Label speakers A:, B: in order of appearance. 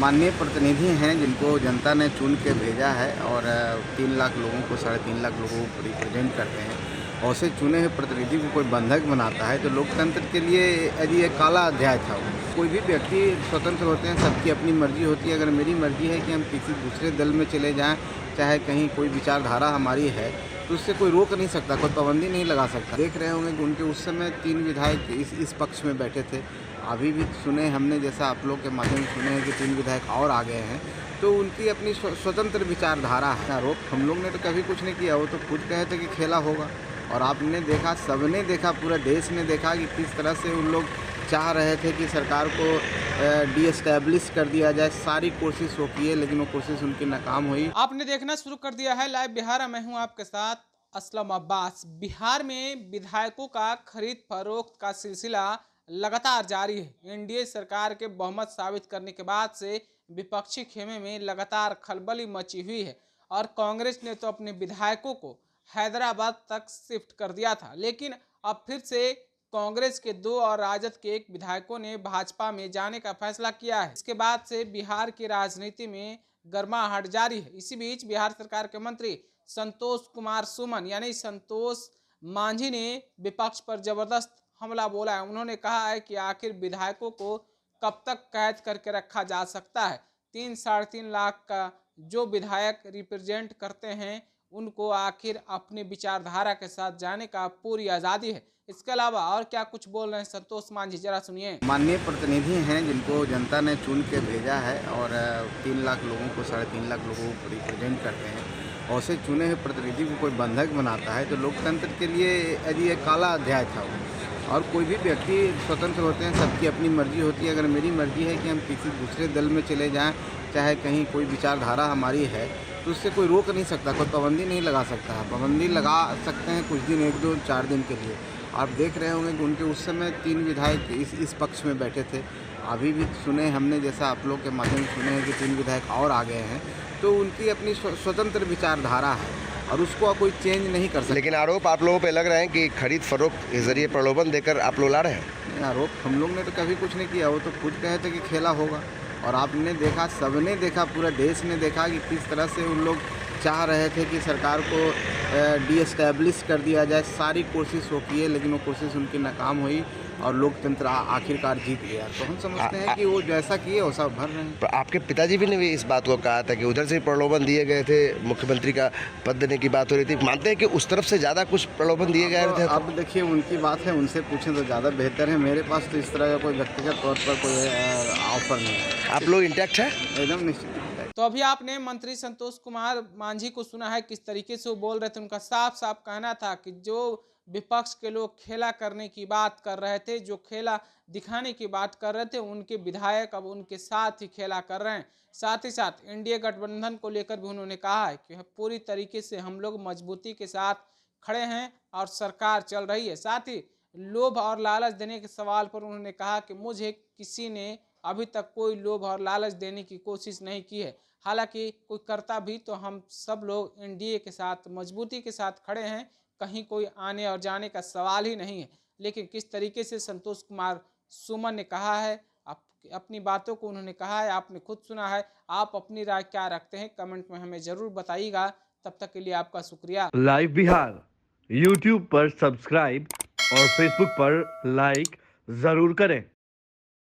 A: माननीय प्रतिनिधि हैं जिनको जनता ने चुन के भेजा है और 3 लाख लोगों को 3.5 लाख लोगों को रिप्रेजेंट करते हैं। और से चुने हुए प्रतिनिधि को कोई बंधक बनाता है तो लोकतंत्र के लिए यदि एक काला अध्याय था वो। कोई भी व्यक्ति स्वतंत्र होते हैं, सबकी अपनी मर्जी होती है। अगर मेरी मर्जी है कि हम किसी दूसरे दल में चले जाएं, चाहे कहीं कोई विचारधारा हमारी है, तो उससे कोई रोक नहीं सकता, कोई पाबंदी नहीं लगा सकता। देख रहे होंगे कि उनके उस समय 3 विधायक इस पक्ष में बैठे थे। अभी भी सुने हमने, जैसा आप लोग के माध्यम से सुने हैं कि 3 विधायक और आ गए हैं, तो उनकी अपनी स्वतंत्र विचारधारा है। आरोप हम लोग ने तो कभी कुछ नहीं किया, वो तो खुद कहे थे कि खेला होगा। और आपने देखा, सबने देखा, पूरा देश ने देखा कि किस तरह से उन लोग चाह रहे थे कि सरकार को डीएस्टैब्लिश कर दिया जाए। सारी कोशिश वो किए, लेकिन वो कोशिश उनकी नाकाम हुई।
B: आपने देखना शुरू कर दिया है लाइव बिहार। मैं हूं आपके साथ असलम अब्बास। बिहार में विधायकों का खरीद फरोख्त का सिलसिला लगातार जारी है। एनडीए सरकार के बहुमत साबित करने के बाद से विपक्षी खेमे में लगातार खलबली मची हुई है और कांग्रेस ने तो अपने विधायकों को हैदराबाद तक शिफ्ट कर दिया था, लेकिन अब फिर से कांग्रेस के 2 और राजद के 1 विधायकों ने भाजपा में जाने का फैसला किया है। इसके बाद से बिहार की राजनीति में गर्माहट जारी है। इसी बीच बिहार सरकार के मंत्री संतोष कुमार सुमन यानी संतोष मांझी ने विपक्ष पर जबरदस्त हमला बोला है। उन्होंने कहा है कि आखिर विधायकों को कब तक कैद करके रखा जा सकता है। 3-3.5 लाख का जो विधायक रिप्रेजेंट करते हैं, उनको आखिर अपनी विचारधारा के साथ जाने का पूरी आज़ादी है। इसके अलावा और क्या कुछ बोल रहे हैं संतोष मांझी, जरा सुनिए।
A: माननीय प्रतिनिधि हैं जिनको जनता ने चुन के भेजा है और 3 लाख लोगों को 3.5 लाख लोगों को रिप्रेजेंट करते हैं। और से चुने हुए प्रतिनिधि को कोई बंधक बनाता है तो लोकतंत्र के लिए यदि एक काला अध्याय था वो। और कोई भी व्यक्ति स्वतंत्र होते हैं, सबकी अपनी मर्जी होती है। अगर मेरी मर्जी है कि हम किसी दूसरे दल में चले जाएं, चाहे कहीं कोई विचारधारा हमारी है, तो उससे कोई रोक नहीं सकता, कोई पाबंदी नहीं लगा सकता है। पाबंदी लगा सकते हैं कुछ दिन, 1, 2, 4 दिन के लिए। आप देख रहे होंगे कि उनके उस समय 3 विधायक इस पक्ष में बैठे थे। अभी भी सुने हमने, जैसा आप लोग के माध्यम से सुने हैं कि 3 विधायक और आ गए हैं, तो उनकी अपनी स्वतंत्र विचारधारा है और उसको कोई चेंज नहीं कर सकता।
C: लेकिन आरोप आप लोगों पे लग रहे हैं कि खरीद फरोख्त के जरिए प्रलोभन देकर आप लोग ला रहे हैं।
A: आरोप हम लोग ने तो कभी कुछ नहीं किया, वो तो खुद कहे थे कि खेला होगा। और आपने देखा, सबने देखा, पूरा देश ने देखा कि किस तरह से उन लोग चाह रहे थे कि सरकार को डीएस्टैब्लिश कर दिया जाए। सारी कोशिश वो किए, लेकिन वो कोशिश उनकी नाकाम हुई और लोकतंत्र आखिरकार जीत गया। तो हम समझते हैं कि वो जैसा किए वैसा भर रहे हैं।
C: आपके पिताजी भी ने भी इस बात को कहा था कि उधर से प्रलोभन दिए गए थे, मुख्यमंत्री का पद देने की बात हो रही थी। मानते हैं कि उस तरफ से ज़्यादा कुछ प्रलोभन दिए गए थे?
A: अब देखिए, उनकी बात है, उनसे पूछें तो ज़्यादा बेहतर है। मेरे पास तो इस तरह का कोई व्यक्तिगत तौर पर कोई ऑफर नहीं है।
C: आप लोग इंटैक्ट है?
A: एकदम निश्चित।
B: तो अभी आपने मंत्री संतोष कुमार मांझी को सुना है, किस तरीके से वो बोल रहे थे। उनका साफ साफ कहना था कि जो विपक्ष के लोग खेला करने की बात कर रहे थे, जो खेला दिखाने की बात कर रहे थे, उनके विधायक अब उनके साथ ही खेला कर रहे हैं। साथ ही साथ एनडीए गठबंधन को लेकर भी उन्होंने कहा है कि पूरी तरीके से हम लोग मजबूती के साथ खड़े हैं और सरकार चल रही है। साथ ही लोभ और लालच देने के सवाल पर उन्होंने कहा कि मुझे किसी ने अभी तक कोई लोभ और लालच देने की कोशिश नहीं की है। हालांकि कोई करता भी तो हम सब लोग एनडीए के साथ मजबूती के साथ खड़े हैं, कहीं कोई आने और जाने का सवाल ही नहीं है। लेकिन किस तरीके से संतोष कुमार सुमन ने कहा है, अपनी बातों को उन्होंने कहा है, आपने खुद सुना है। आप अपनी राय क्या रखते हैं कमेंट में हमें जरूर बताइएगा। तब तक के लिए आपका शुक्रिया।
D: लाइव बिहार यूट्यूब पर सब्सक्राइब और फेसबुक पर लाइक जरूर करें।